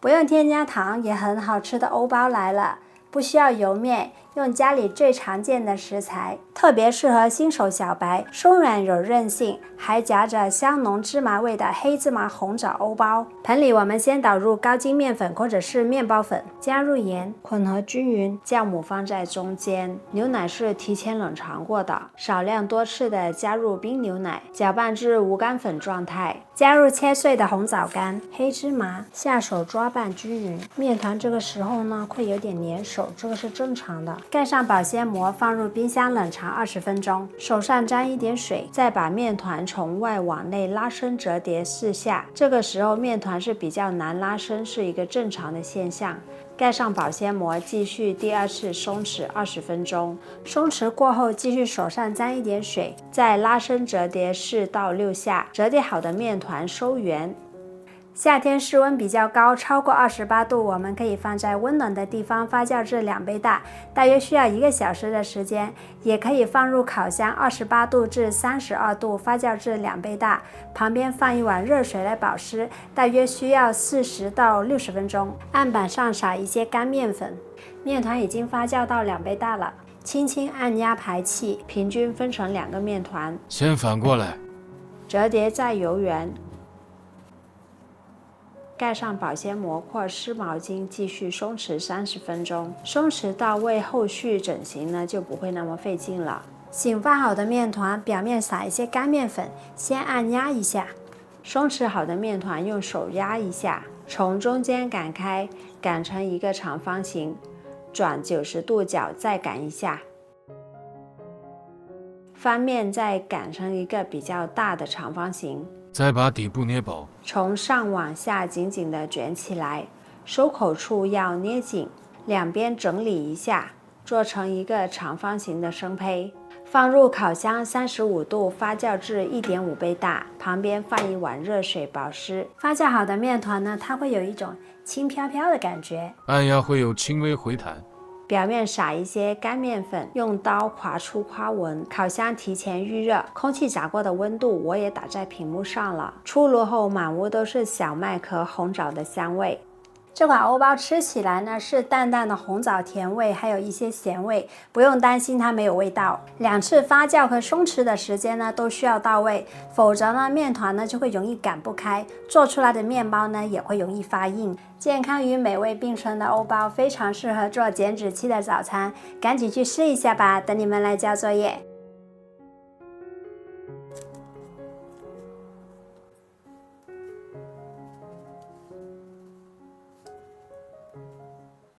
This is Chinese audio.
不用添加糖也很好吃的欧包来了，不需要油面，用家里最常见的食材，特别适合新手小白，松软有韧性，还夹着香浓芝麻味的黑芝麻红枣欧包。盆里我们先倒入高筋面粉或者是面包粉，加入盐，混合均匀，酵母放在中间，牛奶是提前冷藏过的，少量多次的加入冰牛奶，搅拌至无干粉状态，加入切碎的红枣干、黑芝麻，下手抓拌均匀。面团这个时候呢会有点粘手，这个是正常的。盖上保鲜膜，放入冰箱冷藏20分钟，手上沾一点水，再把面团从外往内拉伸折叠4下。这个时候面团是比较难拉伸，是一个正常的现象。盖上保鲜膜，继续第2次松弛20分钟。松弛过后，继续手上沾一点水，再拉伸折叠4到6下。折叠好的面团收圆。夏天室温比较高，超过28度，我们可以放在温暖的地方发酵至2倍大，大约需要1个小时的时间。也可以放入烤箱28度至32度发酵至2倍大，旁边放一碗热水来保湿，大约需要40到60分钟。案板上撒一些干面粉，面团已经发酵到2倍大了，轻轻按压排气，平均分成2个面团。先反过来，折叠再揉圆。盖上保鲜膜或湿毛巾，继续松弛30分钟。松弛到位，后续整形呢就不会那么费劲了。醒发好的面团表面撒一些干面粉，先按压一下。松弛好的面团用手压一下，从中间擀开，擀成一个长方形，转90度角再擀一下。翻面再擀成一个比较大的长方形。再把底部捏薄，从上往下紧紧地卷起来，收口处要捏紧，两边整理一下，做成一个长方形的生胚。放入烤箱35度发酵至1.5倍大，旁边放一碗热水保湿。发酵好的面团呢，它会有一种轻飘飘的感觉，按压会有轻微回弹。表面撒一些干面粉，用刀划出花纹。烤箱提前预热，空气炸锅的温度我也打在屏幕上了。出炉后满屋都是小麦和红枣的香味。这款欧包吃起来呢是淡淡的红枣甜味，还有一些咸味，不用担心它没有味道。2次发酵和松弛的时间呢都需要到位，否则呢面团呢就会容易擀不开，做出来的面包呢也会容易发硬。健康与美味并存的欧包非常适合做减脂期的早餐，赶紧去试一下吧，等你们来交作业。